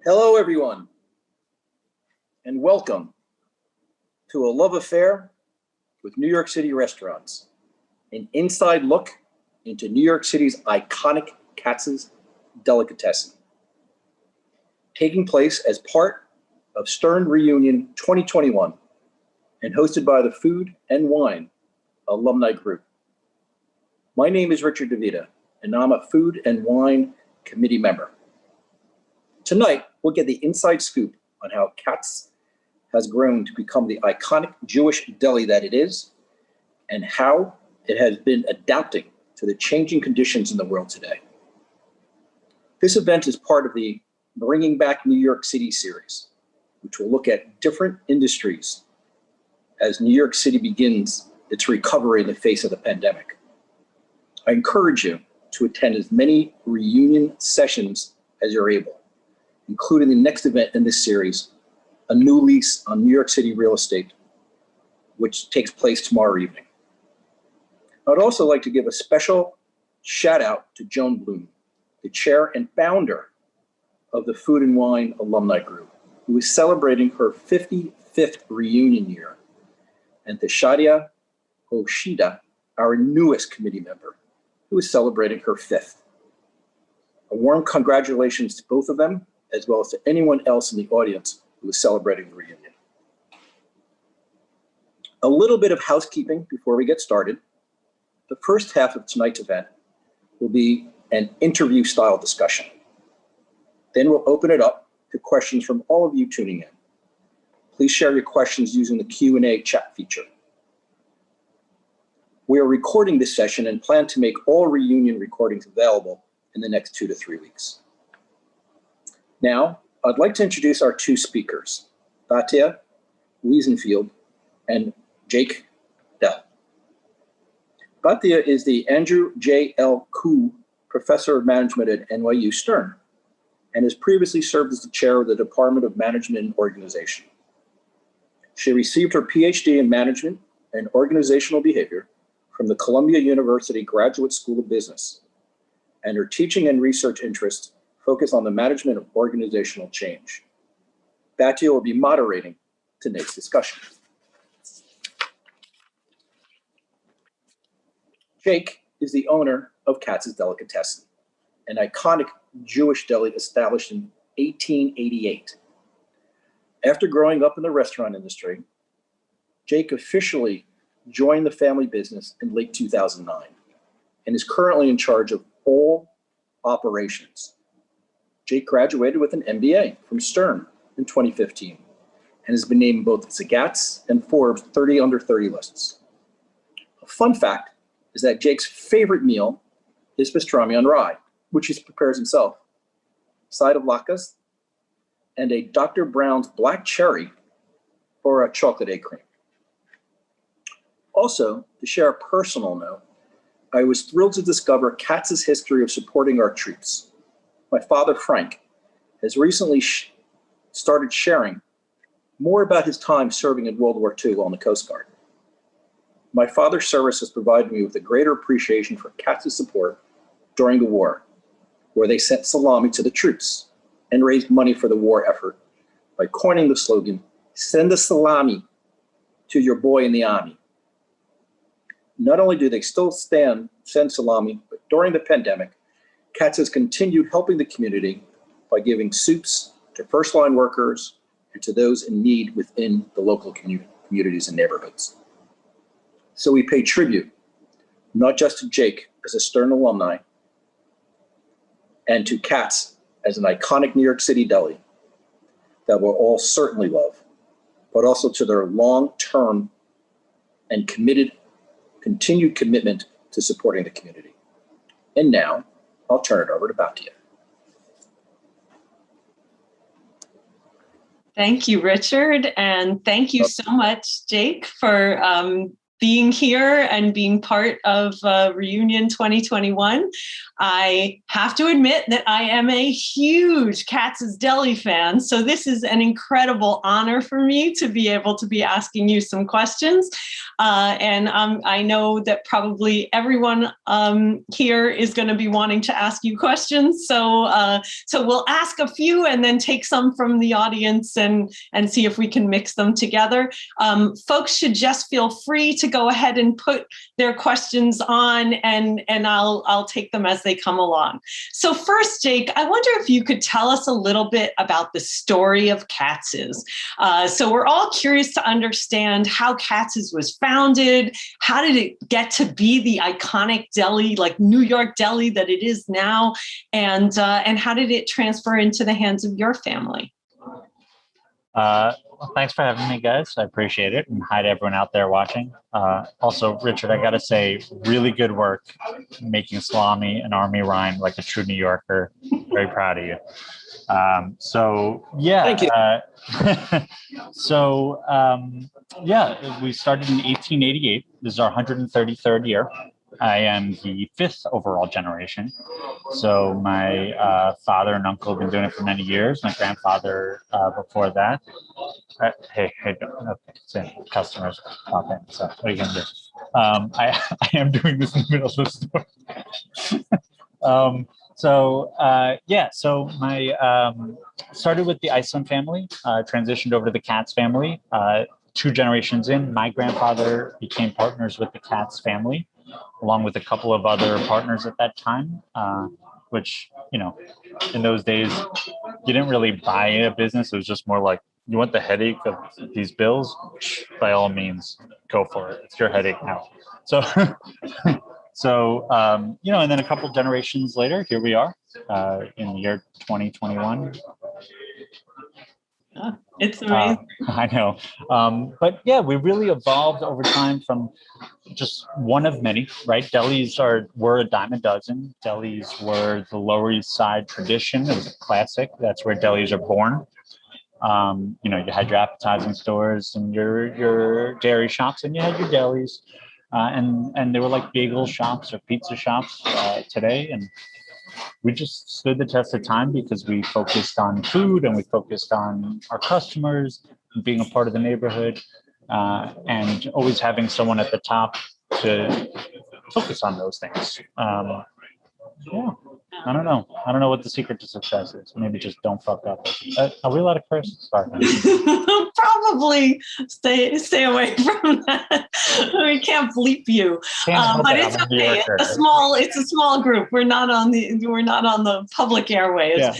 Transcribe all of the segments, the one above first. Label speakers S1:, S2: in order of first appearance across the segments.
S1: Hello, everyone, and welcome to A Love Affair with New York City Restaurants, an inside look into New York City's iconic Katz's Delicatessen, taking place as part of Stern Reunion 2021 and hosted by the Food and Wine Alumni Group. My name is Richard DeVita, and I'm a Food and Wine Committee member. Tonight, we'll get the inside scoop on how Katz has grown to become the iconic Jewish deli that it is, and how it has been adapting to the changing conditions in the world today. This event is part of the Bringing Back New York City series, which will look at different industries as New York City begins its recovery in the face of the pandemic. I encourage you to attend as many reunion sessions as you're able, including the next event in this series, a new lease on New York City real estate, which takes place tomorrow evening. I'd also like to give a special shout out to Joan Bloom, the chair and founder of the Food and Wine Alumni Group, who is celebrating her 55th reunion year, and to Shadia Oshida, our newest committee member, who is celebrating her 5th. A warm congratulations to both of them, as well as to anyone else in the audience who is celebrating the reunion. A little bit of housekeeping before we get started. The first half of tonight's event will be an interview-style discussion. Then we'll open it up to questions from all of you tuning in. Please share your questions using the Q&A chat feature. We are recording this session and plan to make all reunion recordings available in the next 2 to 3 weeks. Now, I'd like to introduce our two speakers, Batia Wiesenfeld and Jake Dell. Batia is the Andrew J. L. Koo Professor of Management at NYU Stern and has previously served as the chair of the Department of Management and Organization. She received her PhD in Management and Organizational Behavior from the Columbia University Graduate School of Business, and her teaching and research interests focus on the management of organizational change. Batia will be moderating tonight's discussion. Jake is the owner of Katz's Delicatessen, an iconic Jewish deli established in 1888. After growing up in the restaurant industry, Jake officially joined the family business in late 2009 and is currently in charge of all operations. Jake graduated with an MBA from Stern in 2015 and has been named both Zagat's and Forbes 30 Under 30 lists. A fun fact is that Jake's favorite meal is pastrami on rye, which he prepares himself, side of latkes, and a Dr. Brown's black cherry or a chocolate egg cream. Also, to share a personal note, I was thrilled to discover Katz's history of supporting our troops. My father, Frank, has recently started sharing more about his time serving in World War II on the Coast Guard. My father's service has provided me with a greater appreciation for Katz's support during the war, where they sent salami to the troops and raised money for the war effort by coining the slogan, "Send the salami to your boy in the army." Not only do they still send salami, but during the pandemic, Katz has continued helping the community by giving soups to first-line workers and to those in need within the local communities and neighborhoods. So we pay tribute, not just to Jake as a Stern alumni, and to Katz as an iconic New York City deli that we'll all certainly love, but also to their long-term and continued commitment to supporting the community. And now, I'll turn it over to Batia.
S2: Thank you, Richard, and thank you so much, Jake, for being here and being part of Reunion 2021. I have to admit that I am a huge Katz's Deli fan, so this is an incredible honor for me to be able to be asking you some questions. And I know that probably everyone here is going to be wanting to ask you questions. So we'll ask a few and then take some from the audience and see if we can mix them together. Folks should just feel free to go ahead and put their questions on, and I'll take them as they come along. So first, Jake, I wonder if you could tell us a little bit about the story of Katz's. So we're all curious to understand how Katz's was founded. How did it get to be the iconic deli, like New York deli that it is now? And how did it transfer into the hands of your family?
S3: Well, thanks for having me, guys. I appreciate it. And hi to everyone out there watching. Also, Richard, I got to say, really good work making salami and army rhyme like a true New Yorker. Very proud of you.
S1: Thank you.
S3: We started in 1888. This is our 133rd year. I am the 5th overall generation. So my father and uncle have been doing it for many years. My grandfather before that. Hey, okay, so customers pop in. So what are you gonna do? I am doing this in the middle of the store. So my started with the Iceland family, transitioned over to the Katz family. 2 generations in, my grandfather became partners with the Katz family, along with a couple of other partners at that time, which, you know, in those days, you didn't really buy a business. It was just more like, you want the headache of these bills? By all means, go for it. It's your headache now. So, and then a couple generations later, here we are in the year 2021.
S2: It's amazing.
S3: I know. But yeah, we really evolved over time from just one of many, right? Delis were a dime a dozen. Delis were the Lower East Side tradition. It was a classic. That's where delis are born. You had your appetizing stores and your dairy shops, and you had your delis. And they were like bagel shops or pizza shops today. And we just stood the test of time because we focused on food and we focused on our customers, being a part of the neighborhood, and always having someone at the top to focus on those things. I don't know. I don't know what the secret to success is. Maybe just don't fuck up. Are we allowed to curse? Sorry.
S2: Probably stay away from that. We can't bleep you. But it's okay. It's a small group. We're not on the public airways. Yeah.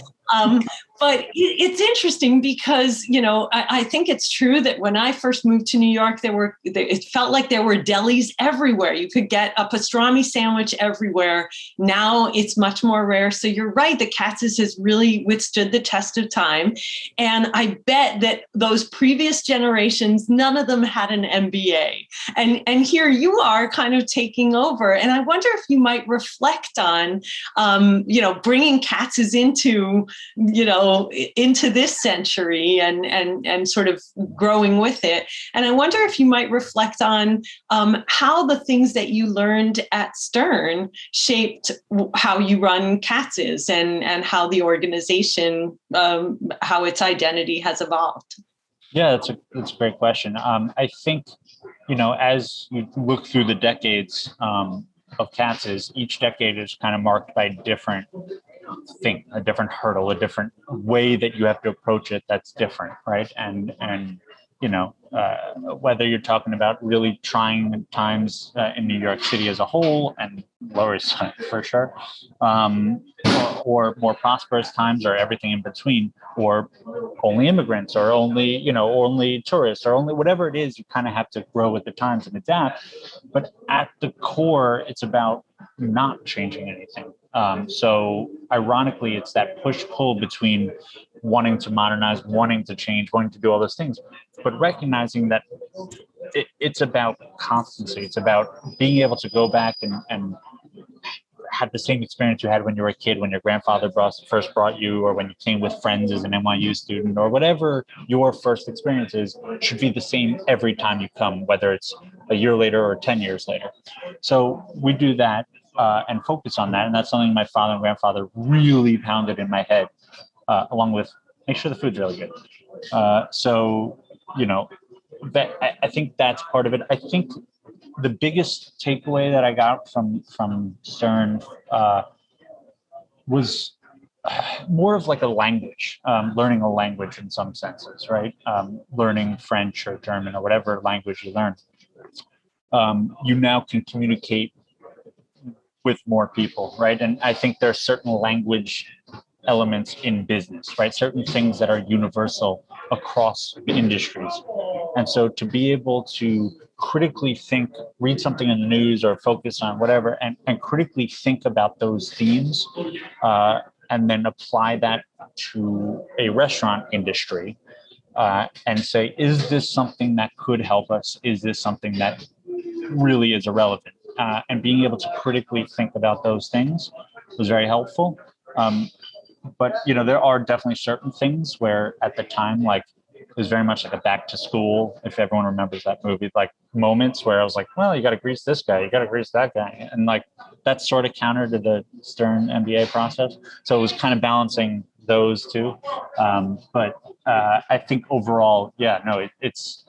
S2: But it's interesting because, I think it's true that when I first moved to New York, it felt like there were delis everywhere. You could get a pastrami sandwich everywhere. Now it's much more rare. So you're right. The Katz's has really withstood the test of time. And I bet that those previous generations, none of them had an MBA. And here you are kind of taking over. And I wonder if you might reflect on, bringing Katz's into this century and sort of growing with it. And I wonder if you might reflect on how the things that you learned at Stern shaped how you run Katz's and how the organization, how its identity has evolved.
S3: Yeah, that's a great question. I think, as you look through the decades of Katz's, each decade is kind of marked by a different thing, a different hurdle, a different way that you have to approach it that's different, right? And whether you're talking about really trying times in New York City as a whole and Lower East Side for sure, or more prosperous times, or everything in between, or only immigrants, or only tourists, or only whatever it is, you kind of have to grow with the times and adapt. But at the core, it's about not changing anything. So ironically, it's that push-pull between wanting to modernize, wanting to change, wanting to do all those things, but recognizing that it's about constancy. It's about being able to go back and have the same experience you had when you were a kid, when your grandfather first brought you, or when you came with friends as an NYU student, or whatever your first experience is, should be the same every time you come, whether it's a year later or 10 years later. So we do that and focus on that. And that's something my father and grandfather really pounded in my head, along with make sure the food's really good. So, you know, that I think that's part of it. I think the biggest takeaway that I got from Stern was more of like a language, learning a language in some senses, right? Learning French or German or whatever language you learn. You now can communicate with more people, right? And I think there are certain language elements in business, right? Certain things that are universal across industries. And so to be able to critically think, read something in the news or focus on whatever, and critically think about those themes, and then apply that to a restaurant industry, and say, is this something that could help us? Is this something that really is irrelevant? And being able to critically think about those things was very helpful. But, you know, there are definitely certain things where at the time, like, it was very much like a back to school, if everyone remembers that movie, like moments where I was like, well, you got to grease this guy, you got to grease that guy. And like, that's sort of counter to the Stern MBA process. So it was kind of balancing those two. But I think overall, yeah, no, it's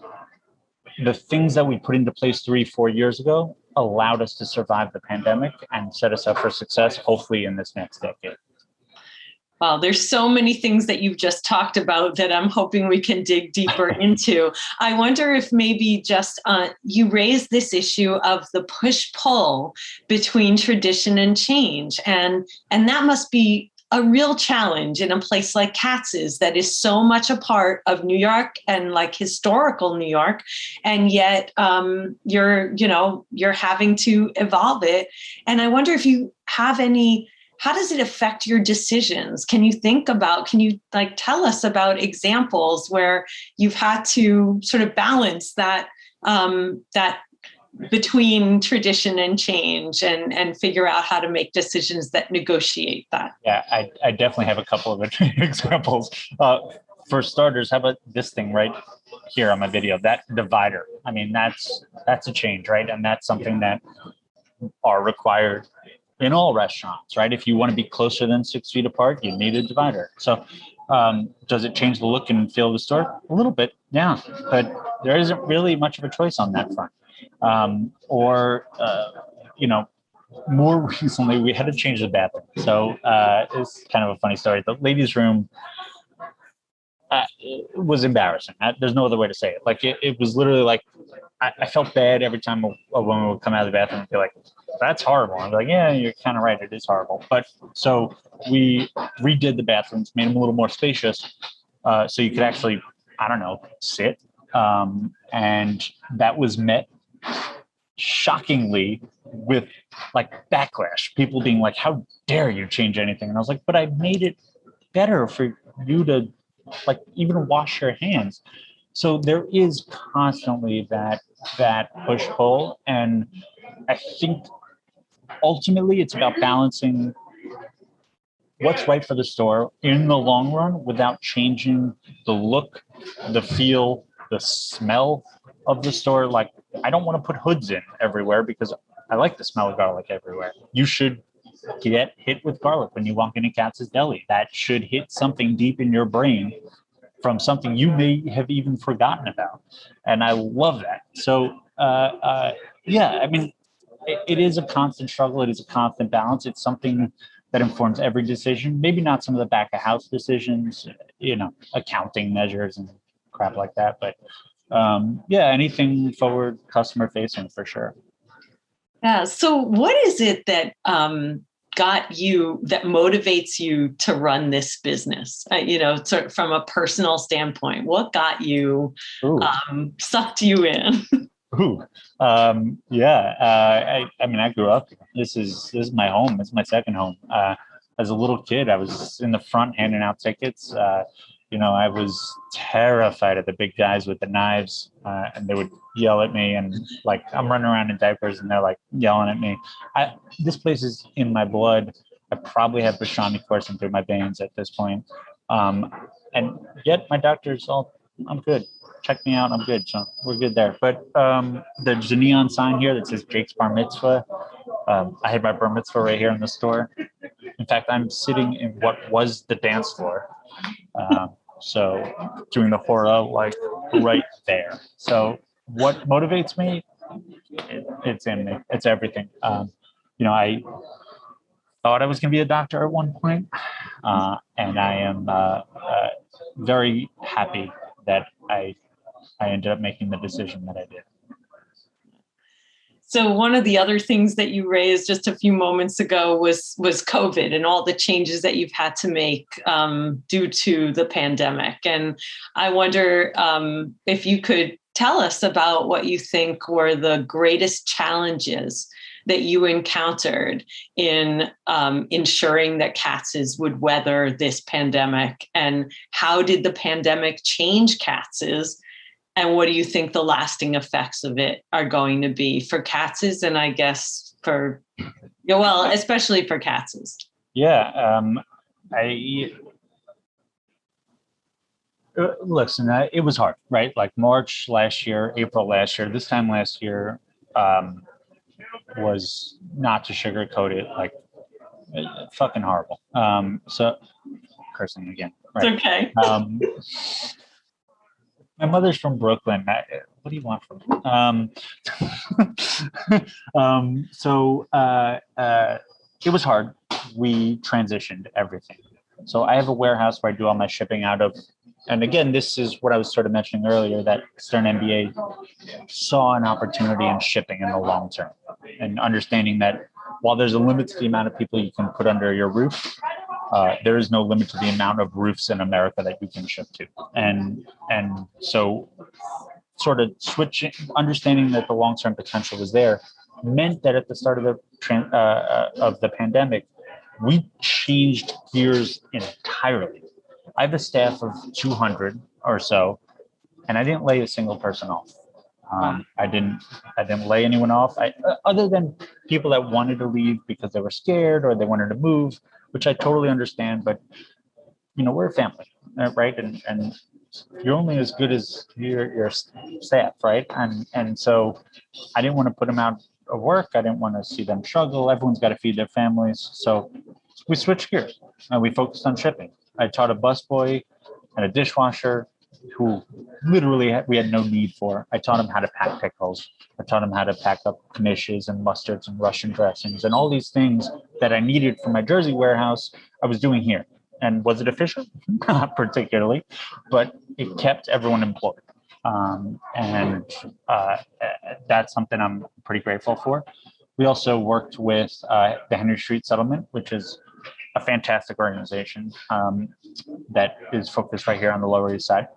S3: the things that we put into place 3-4 years ago allowed us to survive the pandemic and set us up for success, hopefully in this next decade.
S2: Well, there's so many things that you've just talked about that I'm hoping we can dig deeper into. I wonder if maybe just you raised this issue of the push-pull between tradition and change. And that must be a real challenge in a place like Katz's that is so much a part of New York and like historical New York. And yet you're having to evolve it. And I wonder if you have how does it affect your decisions? Can you tell us about examples where you've had to sort of balance that between tradition and change and figure out how to make decisions that negotiate that?
S3: Yeah, I definitely have a couple of examples. For starters, how about this thing right here on my video, that divider? I mean, that's a change, right? And that's something that are required in all restaurants, right? If you want to be closer than 6 feet apart, you need a divider. So does it change the look and feel of the store? A little bit, yeah, but there isn't really much of a choice on that front. More recently, we had to change the bathroom. So it's kind of a funny story. The ladies' room it was embarrassing. There's no other way to say it. Like it was literally like, I felt bad every time a woman would come out of the bathroom and be like, that's horrible. I'm like, yeah, you're kind of right. It is horrible. But so we redid the bathrooms, made them a little more spacious. So you could actually, I don't know, sit. And that was met shockingly with like backlash, people being like, how dare you change anything? And I was like, but I made it better for you to like even wash your hands. So there is constantly that push pull. And I think ultimately it's about balancing what's right for the store in the long run without changing the look, the feel, the smell of the store. Like, I don't want to put hoods in everywhere because I like the smell of garlic everywhere. You should get hit with garlic when you walk into Katz's Deli. That should hit something deep in your brain from something you may have even forgotten about. And I love that. So, yeah, I mean, it is a constant struggle. It is a constant balance. It's something that informs every decision. Maybe not some of the back of house decisions, accounting measures and crap like that. But yeah, anything forward customer facing for sure.
S2: Yeah. So what is it that that motivates you to run this business? Sort of from a personal standpoint, what got you, sucked you in?
S3: I mean, I grew up. This is my home. It's my second home. As a little kid, I was in the front handing out tickets. I was terrified of the big guys with the knives, and they would yell at me, and like I'm running around in diapers, and they're like yelling at me. This place is in my blood. I probably have pastrami coursing through my veins at this point, and yet my doctor's all, I'm good. check me out. I'm good. So we're good there. But there's a neon sign here that says Jake's Bar Mitzvah. I had my bar mitzvah right here in the store. In fact, I'm sitting in what was the dance floor. So doing the hora like right there. So what motivates me? It's in me. It's everything. I thought I was going to be a doctor at one point, and I am very happy that I ended up making the decision that I did.
S2: So one of the other things that you raised just a few moments ago was COVID and all the changes that you've had to make due to the pandemic. And I wonder if you could tell us about what you think were the greatest challenges that you encountered in ensuring that Katz's would weather this pandemic, and how did the pandemic change Katz's? And what do you think the lasting effects of it are going to be for Katz's, and I guess especially for Katz's?
S3: Yeah, listen, it was hard, right? Like March last year, April last year, this time last year was, not to sugarcoat it, like fucking horrible. So cursing again. Right?
S2: It's okay.
S3: My mother's from Brooklyn. What do you want from me? So it was hard. We transitioned everything. So I have a warehouse where I do all my shipping out of. And again, this is what I was sort of mentioning earlier, that Stern MBA saw an opportunity in shipping in the long term, and understanding that while there's a limit to the amount of people you can put under your roof, there is no limit to the amount of roofs in America that you can ship to. And so sort of switching, understanding that the long-term potential was there, meant that at the start of the pandemic, we changed gears entirely. I have a staff of 200 or so, and I didn't lay a single person off. I didn't lay anyone off, other than people that wanted to leave because they were scared or they wanted to move, which I totally understand. But we're a family, right? And you're only as good as your staff, right? And so I didn't want to put them out of work. I didn't want to see them struggle. Everyone's got to feed their families, so we switched gears and we focused on shipping. I taught a busboy and a dishwasher who literally we had no need for. I taught them how to pack pickles. I taught them how to pack up knishes and mustards and Russian dressings and all these things that I needed for my Jersey warehouse. I was doing here. And was it efficient? Not particularly, but it kept everyone employed. And that's something I'm pretty grateful for. We also worked with the Henry Street Settlement, which is a fantastic organization that is focused right here on the Lower East Side.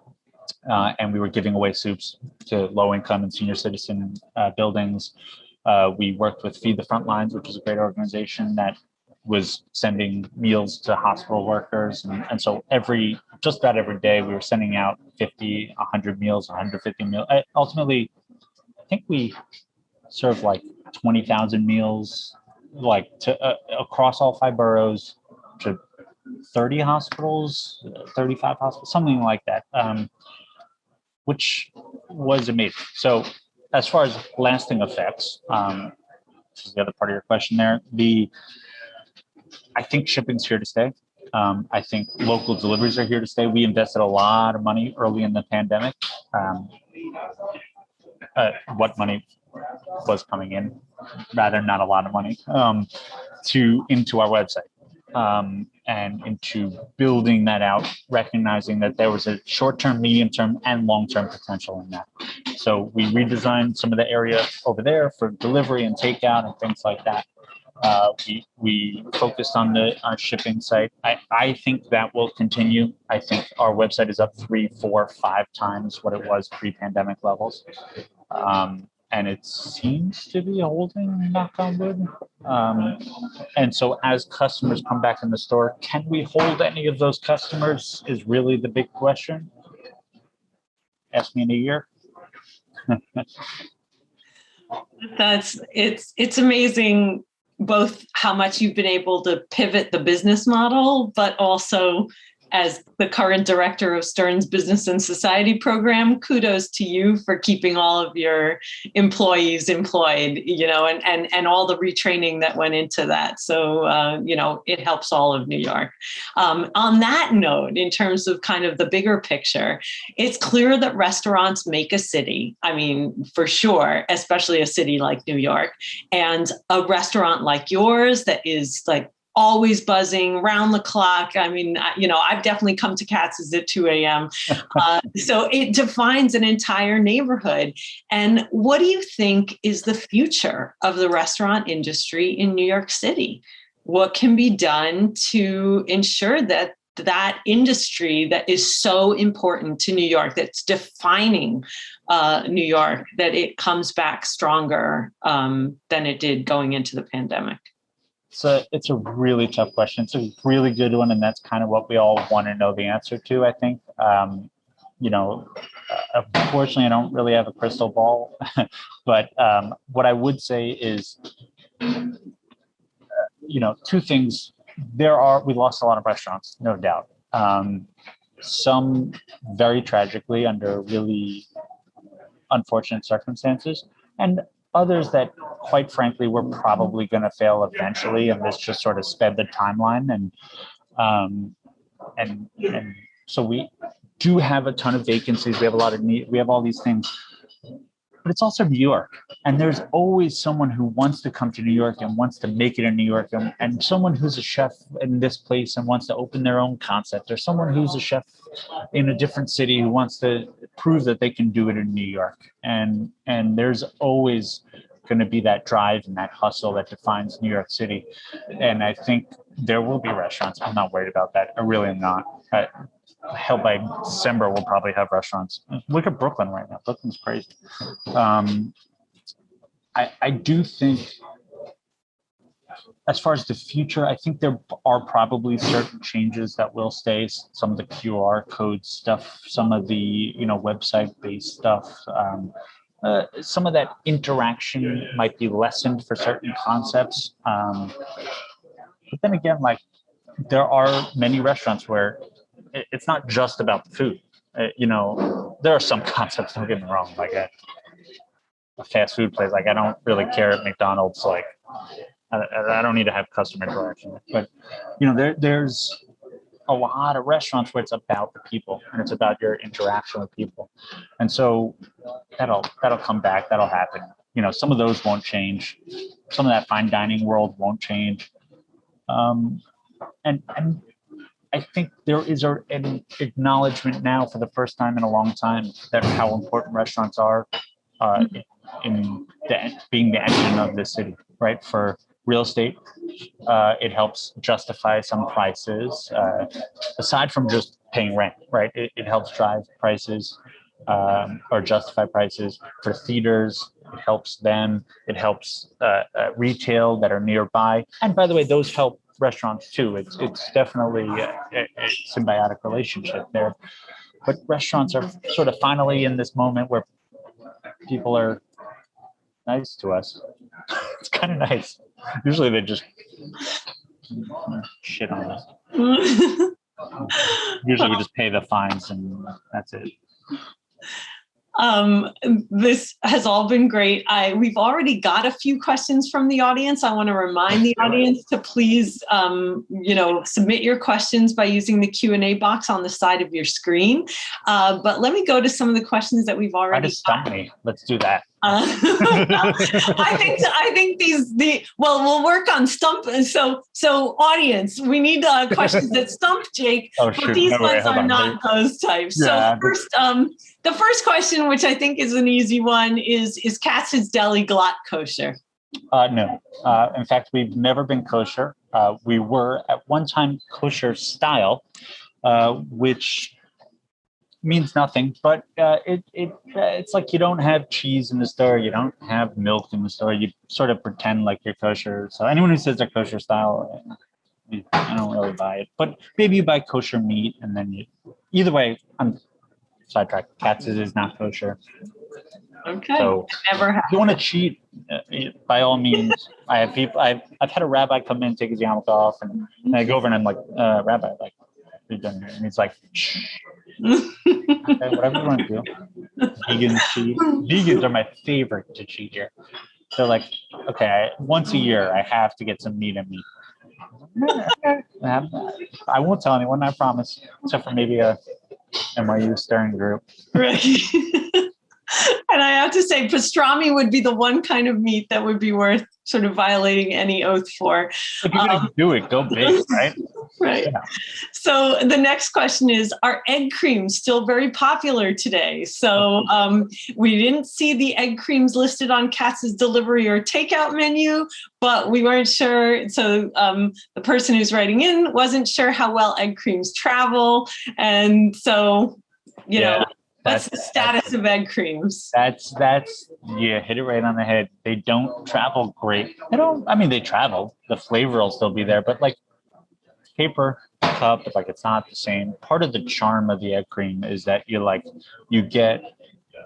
S3: And we were giving away soups to low-income and senior citizen buildings. We worked with Feed the Frontlines, which is a great organization that was sending meals to hospital workers. And so just about every day, we were sending out 50, 100 meals, 150 meals. Ultimately, I think we served like 20,000 meals, like to across all 5 boroughs, to 30 hospitals, 35 hospitals, something like that, which was amazing. So as far as lasting effects, this is the other part of your question there, I think shipping's here to stay. I think local deliveries are here to stay. We invested a lot of money early in the pandemic. What money was coming in, rather not a lot of money, into our website. And into building that out, recognizing that there was a short-term, medium-term, and long-term potential in that. So we redesigned some of the area over there for delivery and takeout and things like that. We focused on the shipping site. I think that will continue. I think our website is up 3, 4, 5 times what it was pre-pandemic levels. And it seems to be holding, knock on wood. And so as customers come back in the store, can we hold any of those customers is really the big question. Ask me in a year.
S2: It's amazing both how much you've been able to pivot the business model, but also as the current director of Stern's Business and Society program, kudos to you for keeping all of your employees employed, and all the retraining that went into that. So, it helps all of New York. On that note, in terms of kind of the bigger picture, it's clear that restaurants make a city. I mean, for sure, especially a city like New York, and a restaurant like yours that is like always buzzing round the clock. I mean, I've definitely come to Katz's at 2 a.m. So it defines an entire neighborhood. And what do you think is the future of the restaurant industry in New York City? What can be done to ensure that that industry that is so important to New York, that's defining New York, that it comes back stronger than it did going into the pandemic?
S3: So it's a really tough question. It's a really good one, and that's kind of what we all want to know the answer to, I think. Unfortunately, I don't really have a crystal ball, but what I would say is, two things. We lost a lot of restaurants, no doubt. Some very tragically under really unfortunate circumstances, and others that, quite frankly, were probably going to fail eventually, and this just sort of sped the timeline. And so we do have a ton of vacancies. We have a lot of need. We have all these things, but it's also New York, and there's always someone who wants to come to New York and wants to make it in New York, and someone who's a chef in this place and wants to open their own concept, or someone who's a chef in a different city who wants to prove that they can do it in New York. And there's always going to be that drive and that hustle that defines New York City. And I think there will be restaurants. I'm not worried about that. I really am not. Hell, by December, we'll probably have restaurants. Look at Brooklyn right now. Brooklyn's crazy. I do think, as far as the future, I think there are probably certain changes that will stay. Some of the QR code stuff, some of the website-based stuff. Some of that interaction might be lessened for certain concepts. But then again, like, there are many restaurants where it's not just about the food. There are some concepts, don't get me wrong, like a fast food place. Like, I don't really care at McDonald's. Like, I don't need to have customer interaction. But, there's a lot of restaurants where it's about the people and it's about your interaction with people. And so that'll come back. That'll happen. Some of those won't change. Some of that fine dining world won't change. And I think there is an acknowledgement now for the first time in a long time that how important restaurants are in being the engine of the city, right? For real estate, it helps justify some prices, aside from just paying rent, right? It helps drive prices or justify prices. For theaters, it helps them. It helps retail that are nearby. And by the way, those help restaurants too. It's definitely a symbiotic relationship there. But restaurants are sort of finally in this moment where people are nice to us. It's kind of nice. Usually they just shit on us. Usually we just pay the fines and that's it.
S2: This has all been great. We've already got a few questions from the audience. I want to remind the audience to please, submit your questions by using the Q&A box on the side of your screen. But let me go to some of the questions that we've already.
S3: Try to stump me. Let's do that.
S2: I think we'll work on stump. So audience, we need questions that stump Jake, but these ones are not those types. Yeah, so first, the first question, which I think is an easy one, is Katz's Deli Glatt kosher?
S3: No. In fact, we've never been kosher. We were at one time kosher style, which means nothing, but it's like you don't have cheese in the store, you don't have milk in the store, you sort of pretend like you're kosher. So anyone who says they're kosher style, I don't really buy it. But maybe you buy kosher meat, and then either way, I'm sidetracked. Katz's is not kosher.
S2: Okay.
S3: So
S2: never have.
S3: If you want to cheat, by all means. I've had a rabbi come in, take his yarmulke off, and I go over and I'm like, Rabbi, like, be done here. And he's like, shh. Okay, whatever you want to do. Vegans cheat. Vegans are my favorite to cheat here. They're like, okay, once a year I have to get some meat in me. I won't tell anyone, I promise, except for maybe a NYU stirring group.
S2: Right. And I have to say, pastrami would be the one kind of meat that would be worth sort of violating any oath for.
S3: If you're going to do it, go big, right?
S2: Right. Yeah. So the next question is, are egg creams still very popular today? So we didn't see the egg creams listed on Katz's delivery or takeout menu, but we weren't sure. So the person who's writing in wasn't sure how well egg creams travel. And so, you know, what's the status of egg creams?
S3: That's yeah, hit it right on the head. They don't travel great. They travel. The flavor will still be there, but like paper cup, like it's not the same. Part of the charm of the egg cream is that you get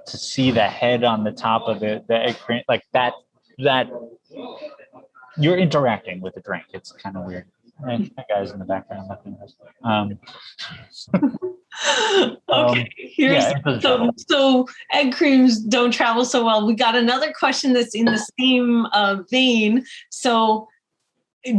S3: to see the head on the top of the egg cream, like that you're interacting with the drink. It's kind of weird. And that guy's in the background.
S2: Okay. So egg creams don't travel so well. We got another question that's in the same vein. So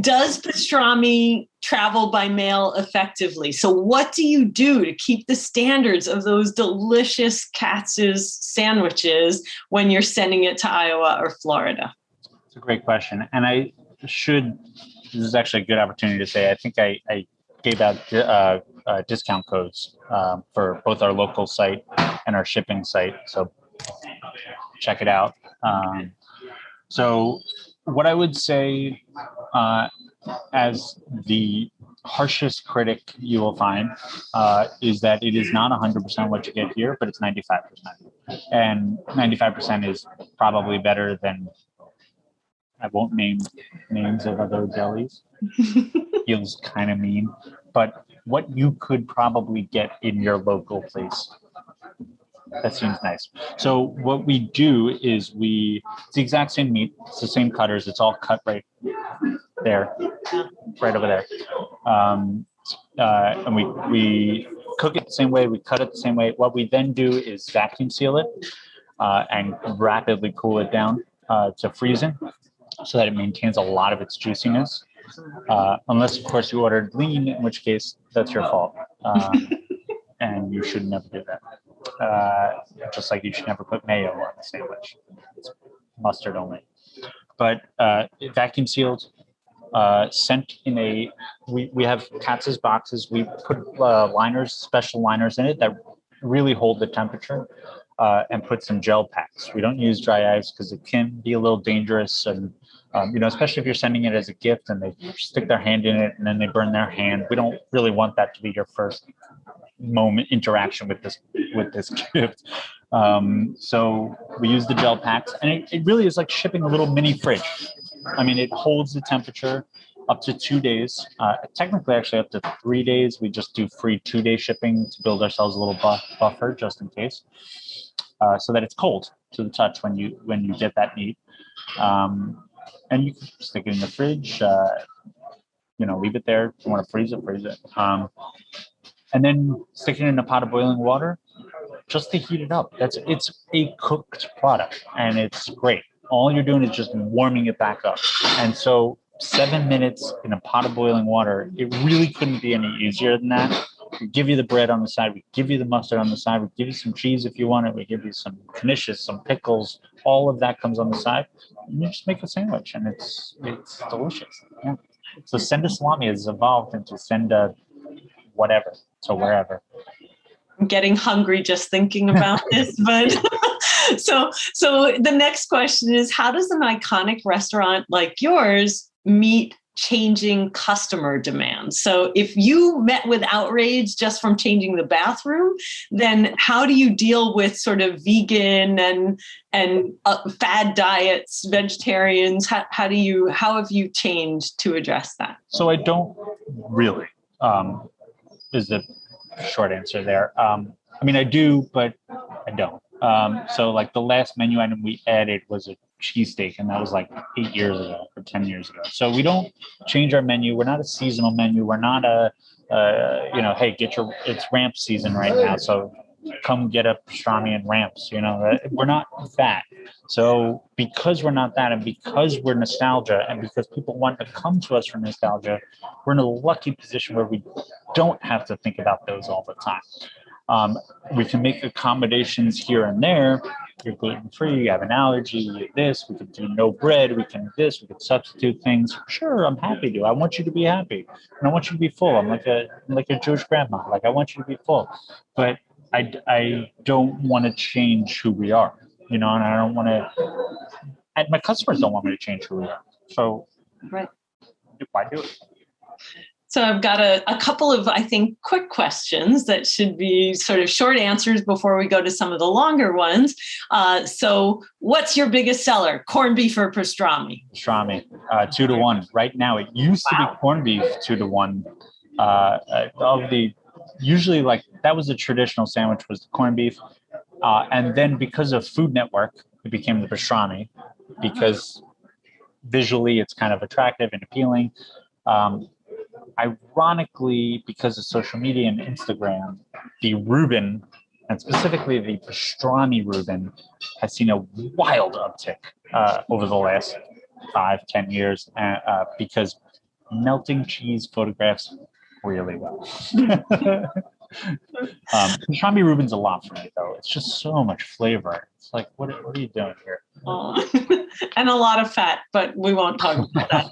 S2: does pastrami travel by mail effectively? So what do you do to keep the standards of those delicious Katz's sandwiches when you're sending it to Iowa or Florida?
S3: It's a great question. And this is actually a good opportunity to say, I think I gave out discount codes for both our local site and our shipping site. So check it out. So what I would say, as the harshest critic you will find, is that it is not 100% what you get here, but it's 95%. And 95% is probably better than, I won't name names of other delis. Feels kind of mean, but what you could probably get in your local place. That seems nice. So what we do is it's the exact same meat. It's the same cutters. It's all cut right there, right over there. And we cook it the same way. We cut it the same way. What we then do is vacuum seal it and rapidly cool it down to freezing, so that it maintains a lot of its juiciness. Unless, of course, you ordered lean, in which case that's your fault. And you should never do that. Just like you should never put mayo on the sandwich. It's mustard only. But vacuum sealed, sent in we have Katz's boxes. We put liners, special liners in it that really hold the temperature, and put some gel packs. We don't use dry ice because it can be a little dangerous, and especially if you're sending it as a gift and they stick their hand in it and then they burn their hand. We don't really want that to be your first moment interaction with this gift. So we use the gel packs, and it really is like shipping a little mini fridge. It holds the temperature up to 2 days, technically actually up to 3 days. We just do free 2-day shipping to build ourselves a little buffer just in case, so that it's cold to the touch when you get that meat. And you can stick it in the fridge, leave it there. If you want to freeze it. And then stick it in a pot of boiling water just to heat it up. It's a cooked product, and it's great. All you're doing is just warming it back up. And so 7 minutes in a pot of boiling water, it really couldn't be any easier than that. We give you the bread on the side. We give you the mustard on the side. We give you some cheese if you want it. We give you some knishes, some pickles. All of that comes on the side. And you just make a sandwich, and it's delicious. Yeah. So send a salami has evolved into send a whatever to wherever.
S2: I'm getting hungry just thinking about this, but so the next question is, how does an iconic restaurant like yours meet changing customer demands? So if you met with outrage just from changing the bathroom, then how do you deal with sort of vegan and fad diets, vegetarians? How have you changed to address that?
S3: So I don't really, is the short answer there. I do, but I don't. So like the last menu item we added was a cheesesteak, and that was like 8 years ago or 10 years ago. So we don't change our menu. We're not a seasonal menu. We're not a hey, it's ramp season right now, so come get a pastrami and ramps. We're not that. So because we're not that, and because we're nostalgia, and because people want to come to us for nostalgia, we're in a lucky position where we don't have to think about those all the time. We can make accommodations here and there. You're gluten-free, you have an allergy, you this, we could do no bread, we can substitute things. Sure, I'm happy to. I want you to be happy. And I want you to be full. I'm like a Jewish grandma. Like, I want you to be full. But I don't want to change who we are, and I don't want to, and my customers don't want me to change who we are. So
S2: right.
S3: Why do it?
S2: So I've got a couple of, I think, quick questions that should be sort of short answers before we go to some of the longer ones. So what's your biggest seller, corned beef or pastrami?
S3: Pastrami, 2-1. Right now, it used to be corned beef 2-1. Usually, like, that was the traditional sandwich, was the corned beef. And then because of Food Network, it became the pastrami, because visually it's kind of attractive and appealing. Ironically, because of social media and Instagram, the Reuben, and specifically the pastrami Reuben, has seen a wild uptick over the last 5-10 years, because melting cheese photographs really well. Pastrami Reuben's a lot for me, though. It's just so much flavor. It's like, what are you doing here?
S2: And a lot of fat, but we won't talk about that.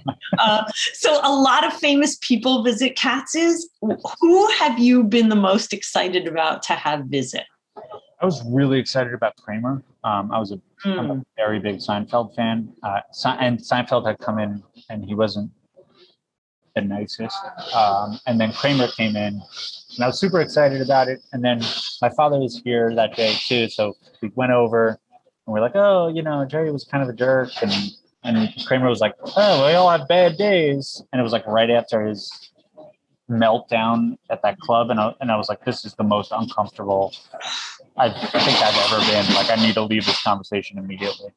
S2: So a lot of famous people visit Katz's. Who have you been the most excited about to have visit?
S3: I was really excited about Kramer. I'm a very big Seinfeld fan. And Seinfeld had come in, and he wasn't the nicest. And then Kramer came in, and I was super excited about it. And then my father was here that day too, so we went over, and we're like, oh, Jerry was kind of a jerk, and Kramer was like, oh, we all have bad days, and it was like right after his meltdown at that club, and I was like, this is the most uncomfortable I think I've ever been. Like, I need to leave this conversation immediately.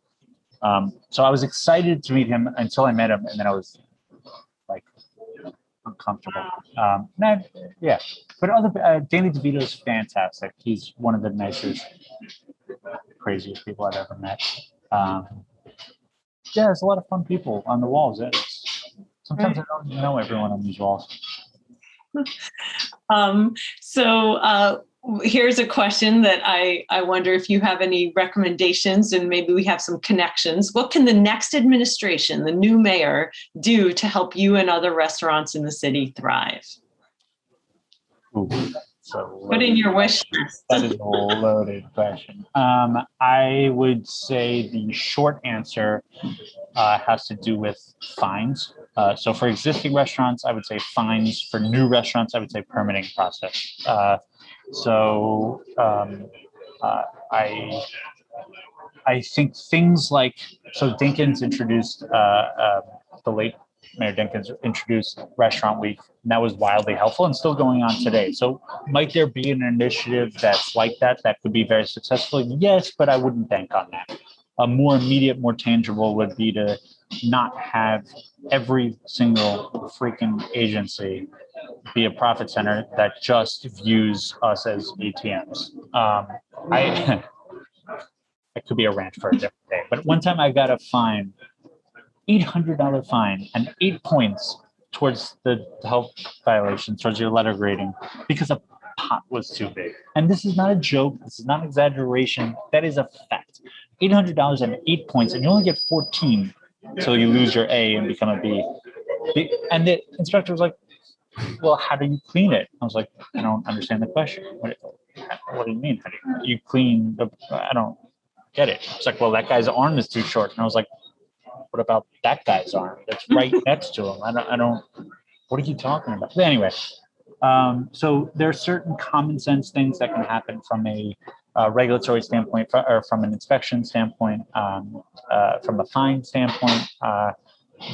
S3: So I was excited to meet him until I met him, and then I was like, uncomfortable. Yeah, but Danny DeVito's fantastic. He's one of the nicest, craziest people I've ever met. There's a lot of fun people on the walls. Sometimes I don't know everyone on these walls.
S2: So here's a question that I wonder if you have any recommendations, and maybe we have some connections. What can the next administration, the new mayor, do to help you and other restaurants in the city thrive?
S3: Ooh,
S2: put in your wish list.
S3: That is a loaded question. I would say the short answer has to do with fines. So for existing restaurants, I would say fines. For new restaurants, I would say permitting process. I think things like, so Dinkins introduced, the late Mayor Dinkins introduced Restaurant Week, and that was wildly helpful and still going on today. So might there be an initiative that's like that could be very successful? Yes, but I wouldn't bank on that. A more immediate, more tangible would be to not have every single freaking agency be a profit center that just views us as ATMs. It could be a rant for a different day. But one time I got a fine, $800 fine, and 8 points towards the health violation, towards your letter grading, because a pot was too big. And this is not a joke. This is not an exaggeration. That is a fact. $800 and 8 points, and you only get 14 until you lose your A and become a B. And the inspector was like, well, how do you clean it? I was like, I don't understand the question. What do you mean? How do you clean I don't get it. It's like, well, that guy's arm is too short. And I was like, what about that guy's arm that's right next to him? I don't, what are you talking about? But anyway, so there are certain common sense things that can happen from a regulatory standpoint, or from an inspection standpoint, from a fine standpoint,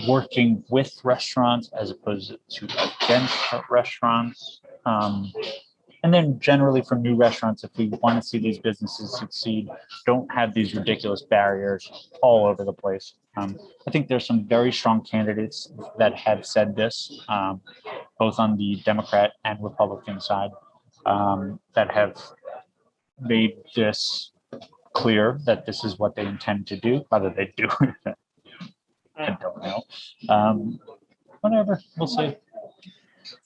S3: working with restaurants as opposed to against restaurants. And then generally for new restaurants, if we want to see these businesses succeed, don't have these ridiculous barriers all over the place. I think there's some very strong candidates that have said this. both on the Democrat and Republican side, that have made this clear that this is what they intend to do. Whether they do it, I don't know. Whatever, we'll see.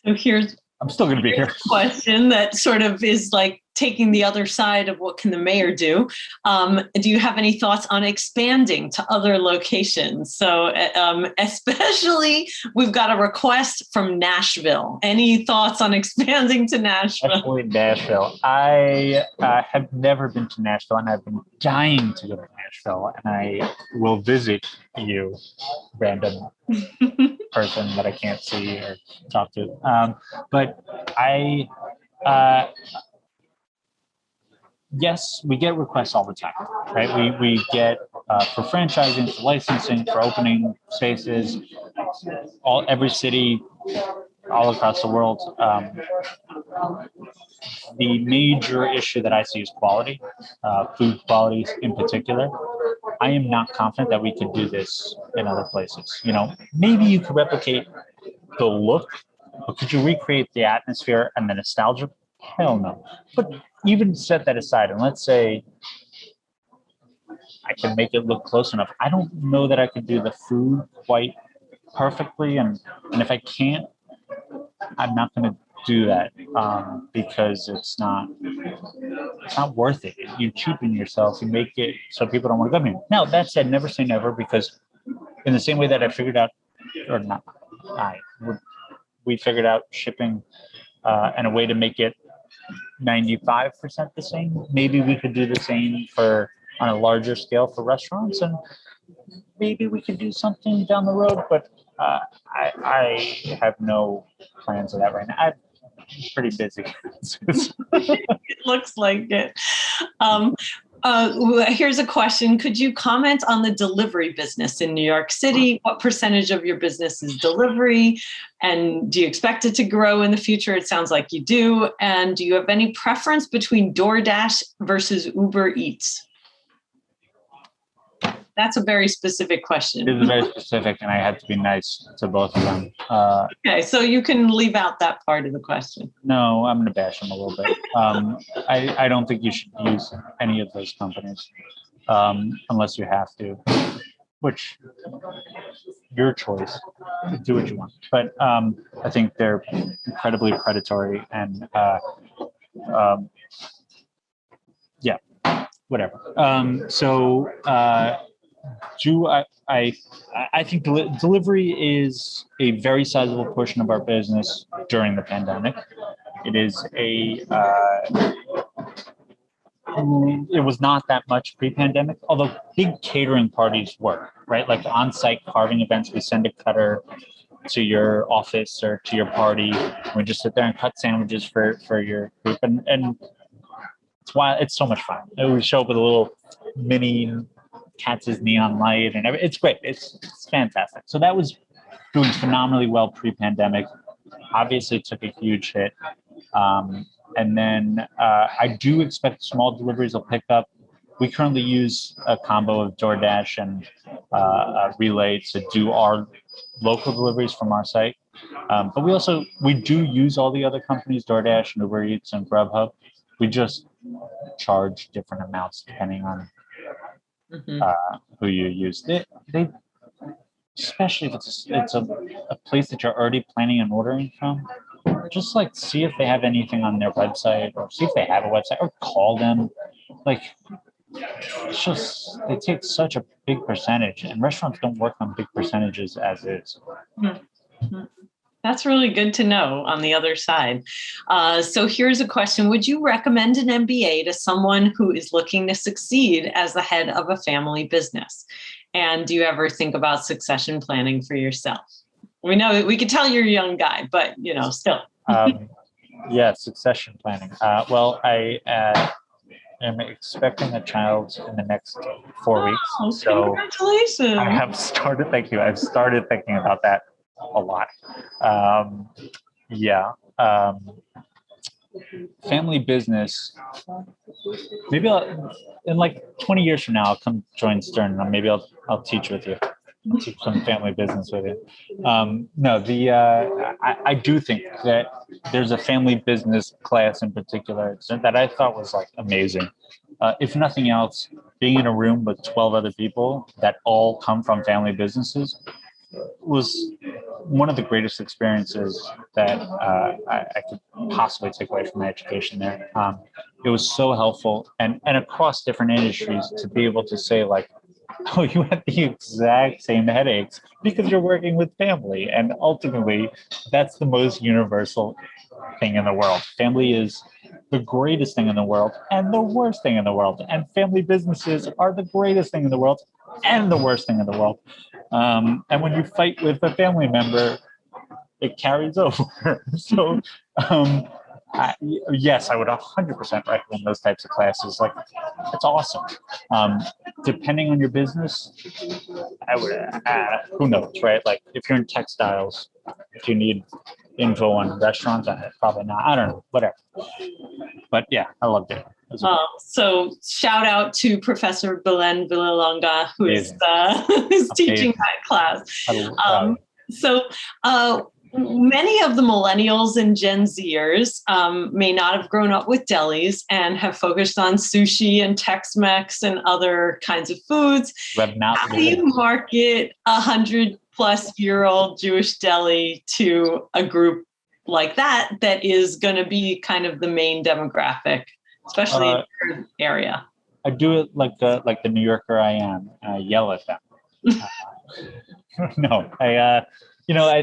S2: So here's
S3: I'm still going to be here.
S2: a question that sort of is like taking the other side of what can the mayor do. Do you have any thoughts on expanding to other locations? So especially, we've got a request from Nashville. Any thoughts on expanding to Nashville?
S3: Especially Nashville. I have never been to Nashville, and I've been dying to go to Nashville, and I will visit you, random person that I can't see or talk to. But yes, we get requests all the time, right? We get for franchising, for licensing, for opening spaces, every city, all across the world. The major issue that I see is quality, food quality in particular. I am not confident that we could do this in other places. Maybe you could replicate the look, but could you recreate the atmosphere and the nostalgia? Hell no. But even set that aside, and let's say I can make it look close enough. I don't know that I could do the food quite perfectly, and if I can't, I'm not going to do that because it's not worth it. You cheapen yourself. You make it so people don't want to come here. Now, that said, never say never, because in the same way that I figured out, or not, we figured out shipping and a way to make it 95% the same. Maybe we could do the same on a larger scale for restaurants, and maybe we could do something down the road, but I have no plans of that right now. I'm pretty busy.
S2: It looks like it. Here's a question. Could you comment on the delivery business in New York City? What percentage of your business is delivery? And do you expect it to grow in the future? It sounds like you do. And do you have any preference between DoorDash versus Uber Eats? That's a very specific question.
S3: It is very specific, and I had to be nice to both of them.
S2: Okay, so you can leave out that part of the question.
S3: No, I'm going to bash them a little bit. I don't think you should use any of those companies unless you have to, which your choice. Do what you want. But I think they're incredibly predatory, and yeah, whatever. I think delivery is a very sizable portion of our business during the pandemic. It is it was not that much pre-pandemic, although big catering parties were, right? Like on-site carving events, we send a cutter to your office or to your party. We just sit there and cut sandwiches for your group, and it's so much fun. We show up with a little mini Katz's neon light, and it's great. It's fantastic. So that was doing phenomenally well pre-pandemic. Obviously, it took a huge hit. And then I do expect small deliveries will pick up. We currently use a combo of DoorDash and Relay to do our local deliveries from our site. But we do use all the other companies, DoorDash and Uber Eats and Grubhub. We just charge different amounts depending on who you use. They especially if it's a place that you're already planning on ordering from, just like see if they have anything on their website, or see if they have a website, or call them. Like, it's just, they take such a big percentage, and restaurants don't work on big percentages as is.
S2: Mm-hmm. That's really good to know on the other side. So here's a question. Would you recommend an MBA to someone who is looking to succeed as the head of a family business? And do you ever think about succession planning for yourself? We know, we could tell you're a young guy, but still.
S3: Yeah, succession planning. Well, I am expecting a child in the next 4 weeks. So
S2: congratulations.
S3: I have started, thank you. I've started thinking about that a lot. Family business. Maybe in like 20 years from now, I'll come join Stern, and maybe I'll teach with you. some family business with it. No, I do think that there's a family business class in particular that I thought was like amazing. If nothing else, being in a room with 12 other people that all come from family businesses was one of the greatest experiences that I could possibly take away from my education there. It was so helpful, and across different industries, to be able to say like, oh, you have the exact same headaches because you're working with family. And ultimately, that's the most universal thing in the world. Family is the greatest thing in the world and the worst thing in the world. And family businesses are the greatest thing in the world and the worst thing in the world. And when you fight with a family member, it carries over. So, yes, I would 100% recommend those types of classes. Like, it's awesome. Depending on your business, I would, who knows, right? Like, if you're in textiles, if you need info on restaurants, probably not. I don't know, whatever. But yeah, I loved it.
S2: So shout out to Professor Belen Villalonga, who is teaching that class. Many of the millennials and Gen Zers may not have grown up with delis and have focused on sushi and Tex-Mex and other kinds of foods. How do you market 100-plus-year-old Jewish deli to a group like that is going to be kind of the main demographic, especially in your area?
S3: I do it like the New Yorker I am. I yell at them. No, I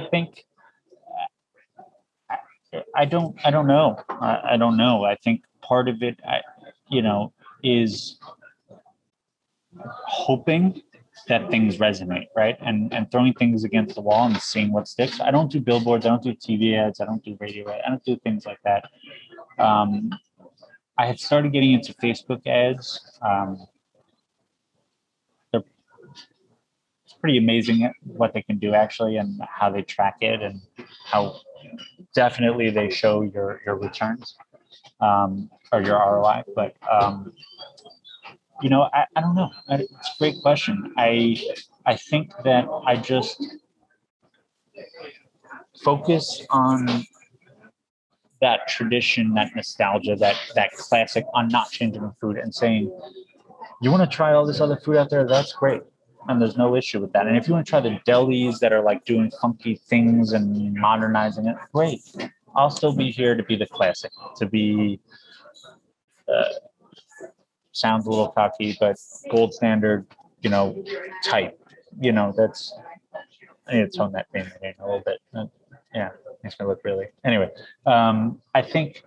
S3: think. I don't know. I don't know. I think part of it, is hoping that things resonate, right? And throwing things against the wall and seeing what sticks. I don't do billboards. I don't do TV ads. I don't do radio ads. I don't do things like that. I have started getting into Facebook ads. It's pretty amazing what they can do actually, and how they track it, and how definitely they show your returns or your ROI. But I don't know. It's a great question. I think that I just focus on that tradition, that nostalgia, that classic, on not changing the food and saying, you want to try all this other food out there? That's great. And there's no issue with that. And if you want to try the delis that are like doing funky things and modernizing it, great. I'll still be here to be the classic, to be, sounds a little cocky, but gold standard, type. That's, I need to tone that thing a little bit. Yeah, makes me look really. Anyway, I think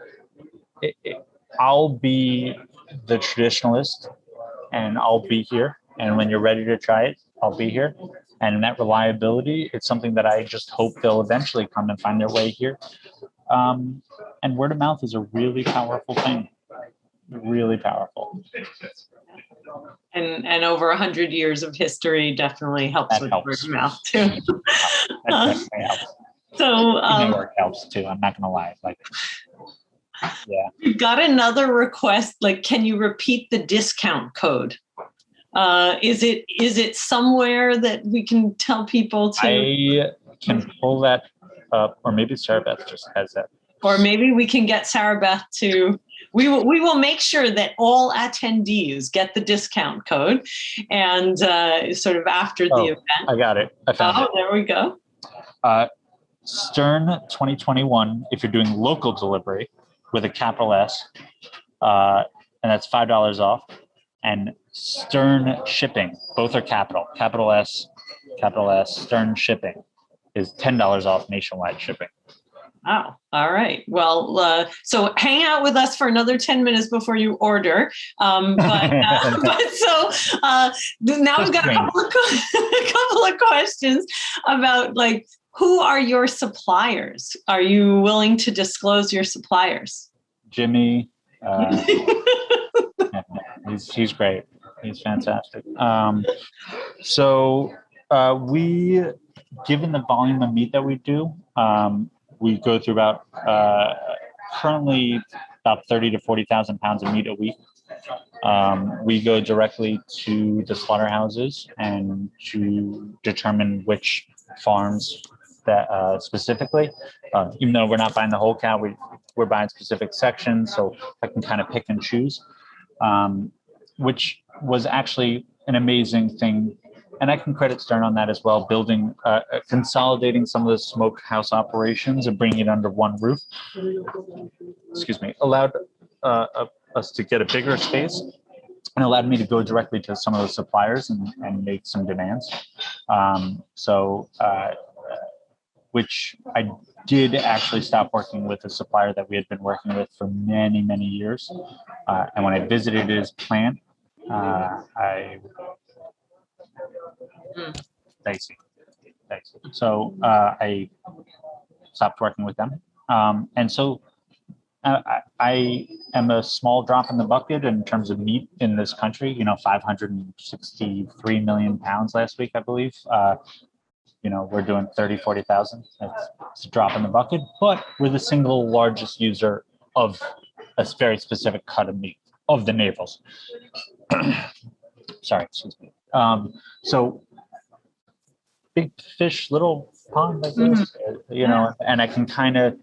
S3: I'll be the traditionalist, and I'll be here. And when you're ready to try it, I'll be here. And that reliability, it's something that I just hope they'll eventually come and find their way here. And word of mouth is a really powerful thing. Really powerful.
S2: And over 100 years of history definitely helps with word of mouth too.
S3: That definitely helps.
S2: So
S3: network helps too. I'm not gonna lie. Yeah.
S2: We've got another request. Can you repeat the discount code? Is it somewhere that we can tell people to?
S3: I can pull that up, or maybe Sarah Beth just has that.
S2: Or maybe we can get Sarah Beth to. We will make sure that all attendees get the discount code, and sort of after the event.
S3: I got it. I found it.
S2: There we go.
S3: Stern 2021. If you're doing local delivery with a capital S, and that's $5 off. And Stern shipping, both are capital S, Stern shipping is $10 off nationwide shipping.
S2: Oh, all right. Well, so hang out with us for another 10 minutes before you order. Now we've got a couple of questions about who are your suppliers? Are you willing to disclose your suppliers?
S3: Jimmy. He's great. He's fantastic. We, given the volume of meat that we do, we go through currently about 30 to 40,000 pounds of meat a week. We go directly to the slaughterhouses and to determine which farms that specifically, even though we're not buying the whole cow, we're buying specific sections, so I can kind of pick and choose, which was actually an amazing thing. And I can credit Stern on that as well, building, consolidating some of the smokehouse operations and bringing it under one roof. Excuse me, allowed us to get a bigger space and allowed me to go directly to some of the suppliers and make some demands. Which I did actually stop working with a supplier that we had been working with for many, many years. And when I visited his plant, So I stopped working with them. And so I am a small drop in the bucket in terms of meat in this country, 563 million pounds last week, I believe. We're doing 30, 40,000. It's a drop in the bucket, but we're the single largest user of a very specific cut of meat, of the navels. Sorry, excuse me. So big fish, little pond, I guess, and I can kind of,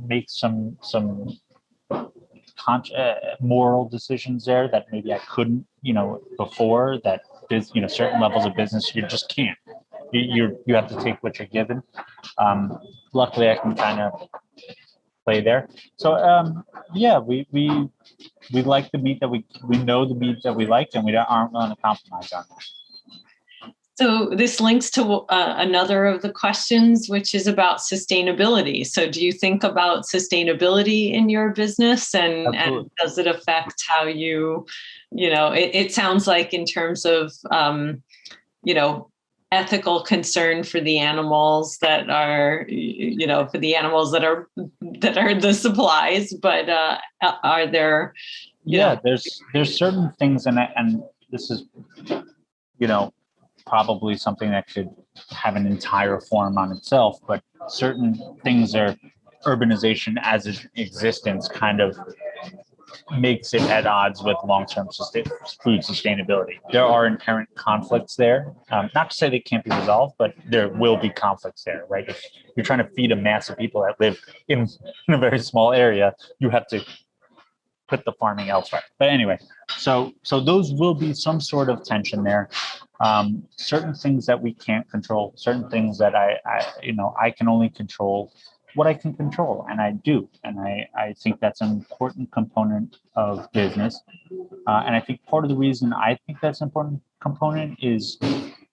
S3: make some moral decisions there that maybe I couldn't, before that. Certain levels of business you just can't. You have to take what you're given. Luckily, I can kind of play there. So yeah, we like the meat that we know the meat that we like, and we aren't willing to compromise on that.
S2: So this links to another of the questions, which is about sustainability. So do you think about sustainability in your business, and does it affect how you, it sounds like in terms of, ethical concern for the animals that are, for the animals that are the supplies, but are there,
S3: there's certain things, and this is, probably something that could have an entire forum on itself, but certain things are urbanization as an existence kind of makes it at odds with long-term food sustainability. There are inherent conflicts there. Not to say they can't be resolved, but there will be conflicts there, right? If you're trying to feed a mass of people that live in a very small area, you have to put the farming elsewhere. But anyway, so those will be some sort of tension there. Certain things that we can't control, certain things that I can only control what I can control, and I do. And I think that's an important component of business. And I think part of the reason I think that's an important component is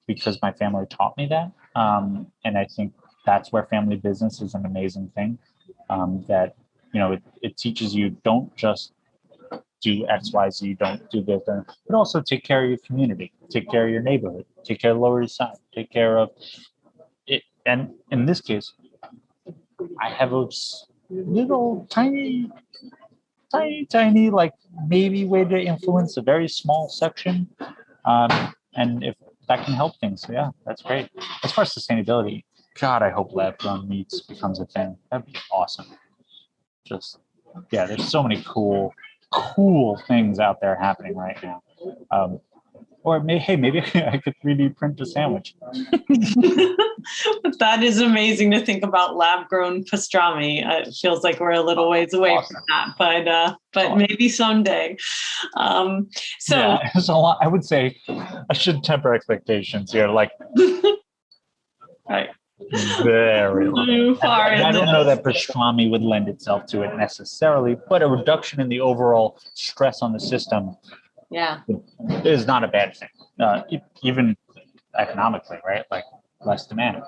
S3: because my family taught me that. And I think that's where family business is an amazing thing. That, it teaches you don't just do X, Y, Z, don't do this, but also take care of your community, take care of your neighborhood, take care of the Lower East Side, take care of it. And in this case, I have a little tiny, like maybe way to influence a very small section. And if that can help things, so yeah, that's great. As far as sustainability, God, I hope lab-grown meats becomes a thing. That'd be awesome. Just, yeah, there's so many cool things out there happening right now. Or maybe I could 3D print a sandwich.
S2: That is amazing to think about lab-grown pastrami. It feels like we're a little ways away from that, but maybe someday.
S3: Yeah, there's a lot. I would say I should temper expectations here. Like,
S2: right.
S3: Very low.
S2: Far.
S3: I don't know that pastrami would lend itself to it necessarily, but a reduction in the overall stress on the system, is not a bad thing. Even economically, right? Like less demand.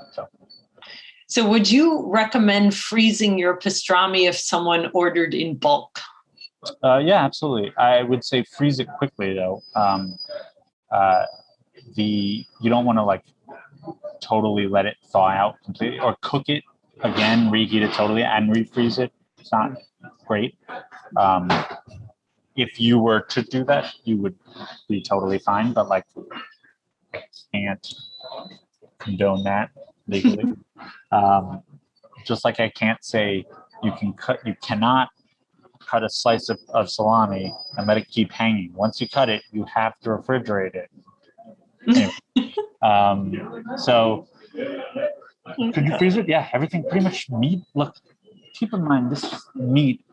S2: So would you recommend freezing your pastrami if someone ordered in bulk?
S3: Yeah, absolutely. I would say freeze it quickly though. You don't want to totally let it thaw out completely, or cook it again, reheat it totally and refreeze it. It's not great. If you were to do that, you would be totally fine, but I can't condone that legally. Just like I can't say you cannot cut a slice of salami and let it keep hanging. Once you cut it, you have to refrigerate it. Anyway, so could you freeze it? Yeah, everything pretty much meat. Look, keep in mind this meat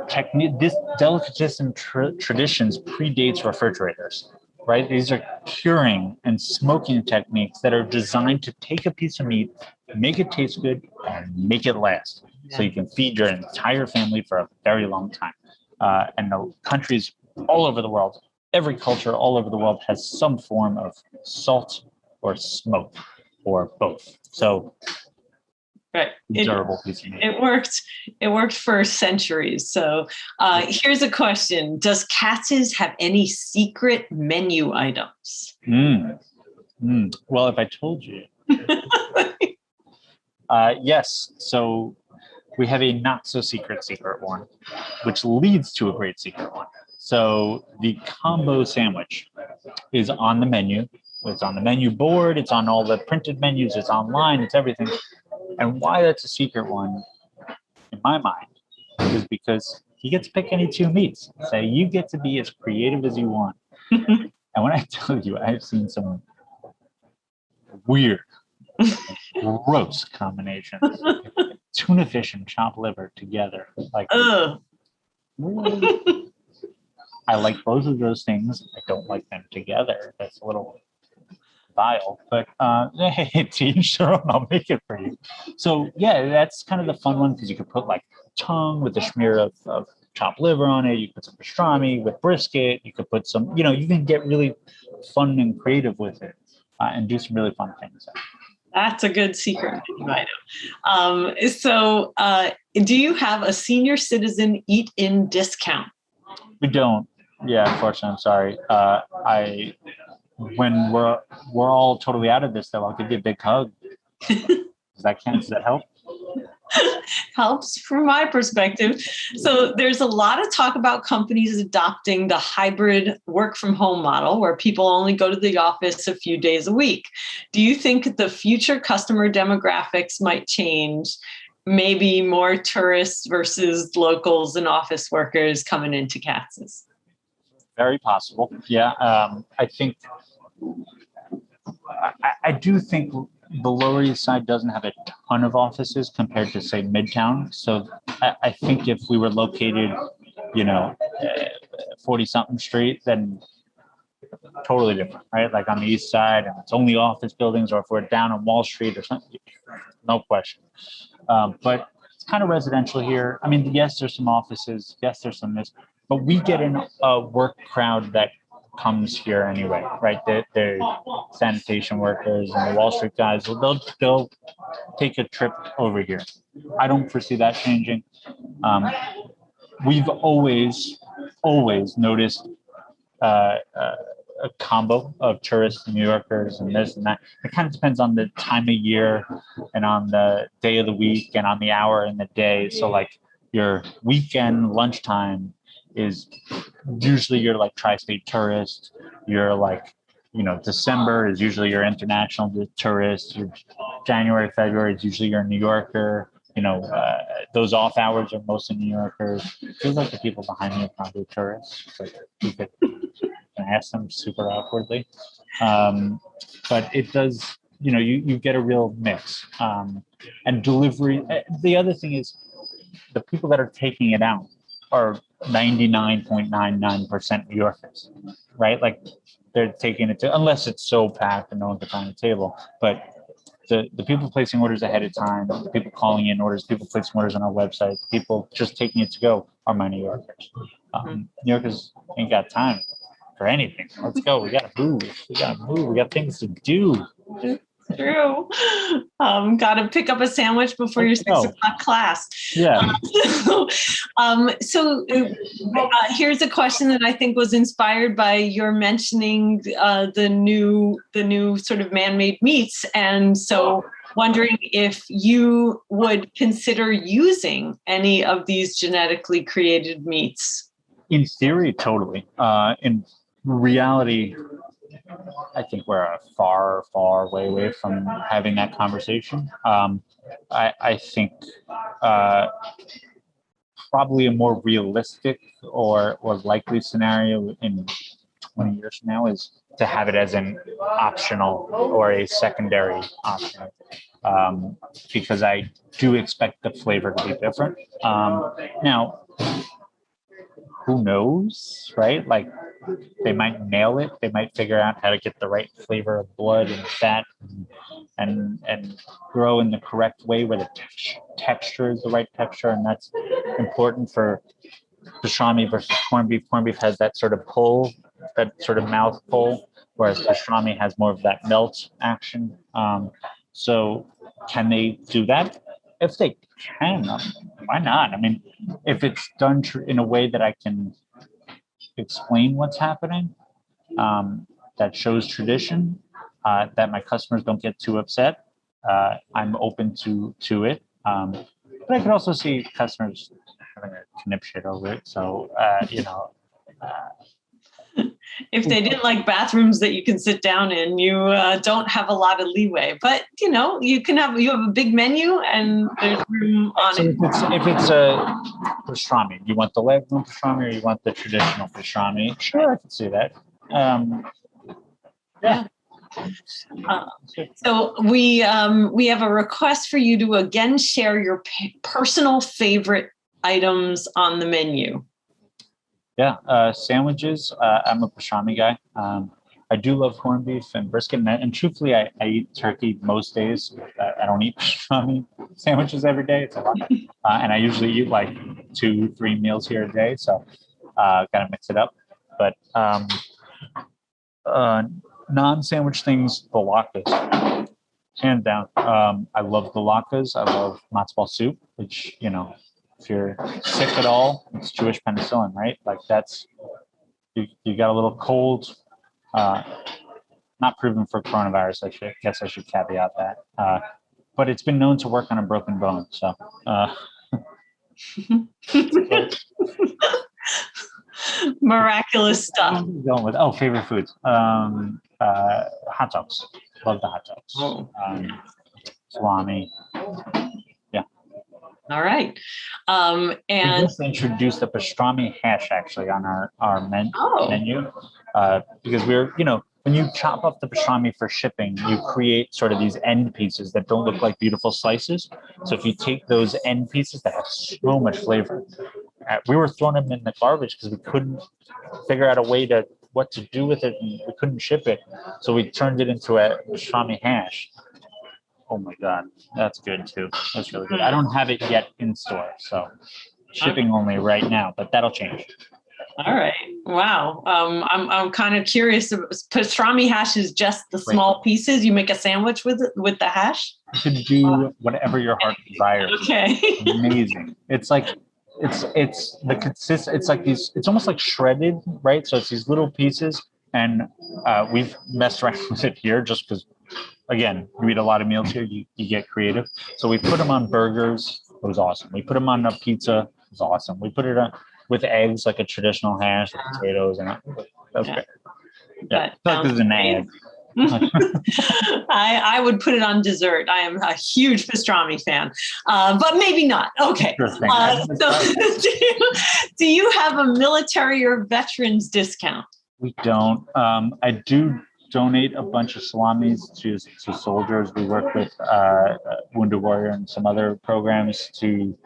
S3: technique, this delicatessen traditions predates refrigerators, right? These are curing and smoking techniques that are designed to take a piece of meat, make it taste good, and make it last. So you can feed your entire family for a very long time. And the countries all over the world, every culture all over the world has some form of salt or smoke or both. So
S2: right.
S3: durable piece of meat.
S2: It worked for centuries. So here's a question. Does Katz's have any secret menu items?
S3: Well, if I told you. Yes. So we have a not so secret one, which leads to a great secret one. So the combo sandwich is on the menu. It's on the menu board. It's on all the printed menus. It's online. It's everything. And why that's a secret one, in my mind, is because you get to pick any two meats. So you get to be as creative as you want. And when I tell you, I've seen some weird, gross combinations. Tuna fish and chopped liver together. Like, I like both of those things. I don't like them together. That's a little vile, but hey, to each their own. I'll make it for you. So yeah, that's kind of the fun one because you could put like tongue with a smear of chopped liver on it. You put some pastrami with brisket. You could put some, you can get really fun and creative with it and do some really fun things.
S2: That's a good secret menu item. So do you have a senior citizen eat-in discount?
S3: We don't. Yeah, unfortunately, I'm sorry. When we're all totally out of this, though, I'll give you a big hug. Does that help?
S2: Helps from my perspective. So there's a lot of talk about companies adopting the hybrid work from home model where people only go to the office a few days a week. Do you think the future customer demographics might change? Maybe more tourists versus locals and office workers coming into Katz's?
S3: Very possible. Yeah. I do think the Lower East Side doesn't have a ton of offices compared to, say, Midtown. So I think if we were located, 40-something street, then totally different, right? Like on the East Side, and it's only office buildings, or if we're down on Wall Street or something, no question. But it's kind of residential here. I mean, yes, there's some offices. Yes, there's some this, but we get in a work crowd that comes here anyway, right? They're sanitation workers and the Wall Street guys. They'll take a trip over here. I don't foresee that changing. We've always noticed a combo of tourists and New Yorkers and this and that. It kind of depends on the time of year and on the day of the week and on the hour in the day. So like your weekend lunchtime is usually your like tri-state tourist. You're like, December is usually your international tourist. Your January, February is usually your New Yorker. Those off hours are mostly New Yorkers. It feels like the people behind me are probably tourists. Like you could ask them super awkwardly. But it does, you get a real mix. And delivery. The other thing is the people that are taking it out are 99.99% New Yorkers, right? Like they're taking it to, unless it's so packed and no one can find a table. But the people placing orders ahead of time, the people calling in orders, people placing orders on our website, people just taking it to go are my New Yorkers. New Yorkers ain't got time for anything. Let's go. We gotta move. We got things to do.
S2: True. Got to pick up a sandwich before your 6 o'clock class.
S3: Yeah.
S2: So here's a question that I think was inspired by your mentioning the new sort of man-made meats, and so wondering if you would consider using any of these genetically created meats.
S3: In theory, totally. In reality, I think we're far, far way away from having that conversation. I think probably a more realistic or likely scenario in 20 years from now is to have it as an optional or a secondary option, because I do expect the flavor to be different. Now, who knows, right? Like, they might nail it. They might figure out how to get the right flavor of blood and fat and grow in the correct way where the texture is the right texture, and that's important for pastrami versus corned beef. Corned beef has that sort of pull, that sort of mouth pull, whereas pastrami has more of that melt action. So can they do that? If they can, why not? I mean, if it's done in a way that I can explain what's happening, that shows tradition, that my customers don't get too upset, I'm open to it. But I could also see customers having a knip shit over it. So,
S2: if they didn't like bathrooms that you can sit down in, you don't have a lot of leeway. But you have a big menu and there's room on it.
S3: If it's a pastrami, you want the leg room pastrami or you want the traditional pastrami? Sure, I can see that. Yeah.
S2: So we have a request for you to again share your personal favorite items on the menu.
S3: Yeah, sandwiches. I'm a pastrami guy. I do love corned beef and brisket, and truthfully, I eat turkey most days. I don't eat pastrami sandwiches every day. It's a lot, and I usually eat like 2-3 meals here a day, so gotta mix it up. But non-sandwich things, the latkes, hands down. I love the latkes. I love matzo ball soup, which if you're sick at all, it's Jewish penicillin, right? Like that's, you got a little cold, not proven for coronavirus. I should caveat that. But it's been known to work on a broken bone. So,
S2: miraculous stuff.
S3: Going with favorite foods. Hot dogs. Love the hot dogs. Salami.
S2: All right.
S3: We
S2: And
S3: just introduced the pastrami hash actually on our menu, because when you chop up the pastrami for shipping, you create sort of these end pieces that don't look like beautiful slices. So if you take those end pieces that have so much flavor, we were throwing them in the garbage because we couldn't figure out a way what to do with it, and we couldn't ship it. So we turned it into a pastrami hash. Oh my God, that's good too. That's really good. I don't have it yet in store, so shipping only right now, but that'll change.
S2: All right. Wow. I'm kind of curious. Pastrami hash is just the small pieces. You make a sandwich with the hash.
S3: You can do whatever your heart desires.
S2: Okay.
S3: Amazing. It's like it's like these. It's almost like shredded, right? So it's these little pieces, and we've messed around with it here just because. Again, you eat a lot of meals here, you get creative. So we put them on burgers. It was awesome. We put them on a pizza. It was awesome. We put it on with eggs, like a traditional hash with potatoes. And that was great. Yeah, like this is an ad.
S2: I would put it on dessert. I am a huge pastrami fan, but maybe not. Okay. So do you have a military or veterans discount?
S3: We don't. I do donate a bunch of salamis to soldiers. We work with Wounded Warrior and some other programs to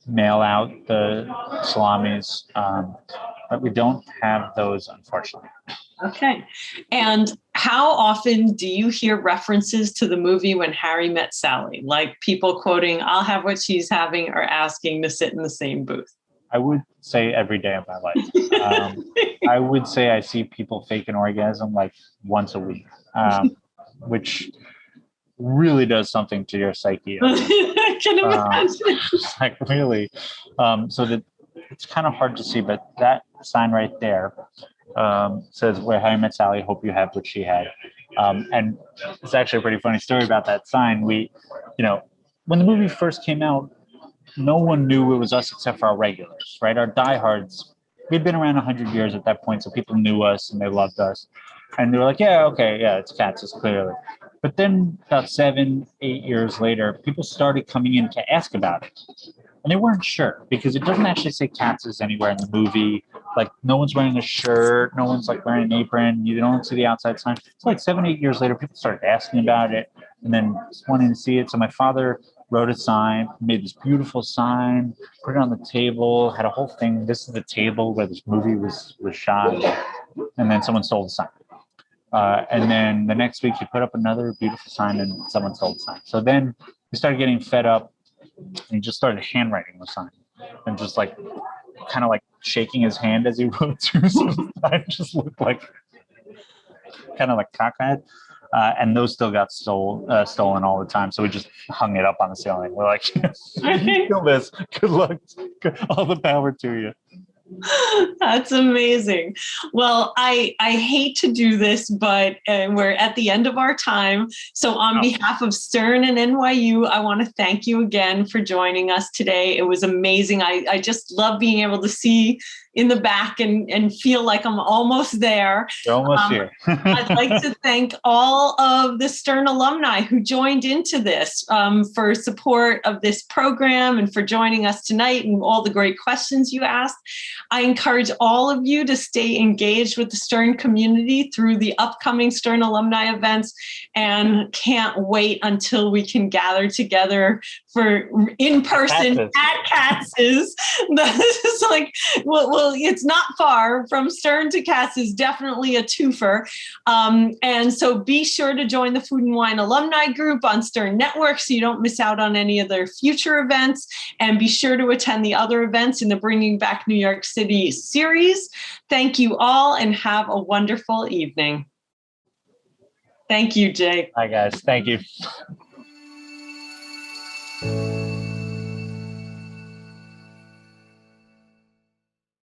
S3: mail out the salamis, but we don't have those, unfortunately.
S2: Okay. And how often do you hear references to the movie When Harry Met Sally? Like people quoting, "I'll have what she's having," or asking to sit in the same booth?
S3: I would say every day of my life. I would say I see people fake an orgasm like once a week, which really does something to your psyche.
S2: Can imagine.
S3: Like really. So that it's kind of hard to see, but that sign right there says "Where Harry Met Sally, hope you have what she had." And it's actually a pretty funny story about that sign. We, when the movie first came out, no one knew it was us except for our regulars, right? Our diehards. We'd been around 100 years at that point, so people knew us and they loved us. And they were like, yeah, okay, yeah, it's Katz, it's clearly. But then about 7-8 years later, people started coming in to ask about it. And they weren't sure because it doesn't actually say Katz's anywhere in the movie. Like no one's wearing a shirt, no one's like wearing an apron. You don't see the outside sign. It's like 7-8 years later, people started asking about it and then wanting to see it. So my father wrote a sign, made this beautiful sign, put it on the table, had a whole thing. This is the table where this movie was shot. And then someone stole the sign. And then the next week he put up another beautiful sign and someone stole the sign. So then we started getting fed up and he just started handwriting the sign and just like kind of like shaking his hand as he wrote through. So the sign just looked like kind of like cockeyed. And those still got stolen all the time. So we just hung it up on the ceiling. We're like, kill this. Good luck. All the power to you.
S2: That's amazing. Well, I hate to do this, but we're at the end of our time. So on behalf of Stern and NYU, I want to thank you again for joining us today. It was amazing. I just love being able to see in the back and feel like I'm almost there.
S3: You're almost here.
S2: I'd like to thank all of the Stern alumni who joined into this for support of this program and for joining us tonight and all the great questions you asked. I encourage all of you to stay engaged with the Stern community through the upcoming Stern alumni events and can't wait until we can gather together for in person at Katz's. It's like, well, it's not far from Stern to Katz is definitely a twofer. And so be sure to join the Food Wine Alumni Group on Stern Network so you don't miss out on any of their future events. And be sure to attend the other events in the Bringing Back New York City series. Thank you all and have a wonderful evening. Thank you, Jake.
S3: Hi, guys. Thank you.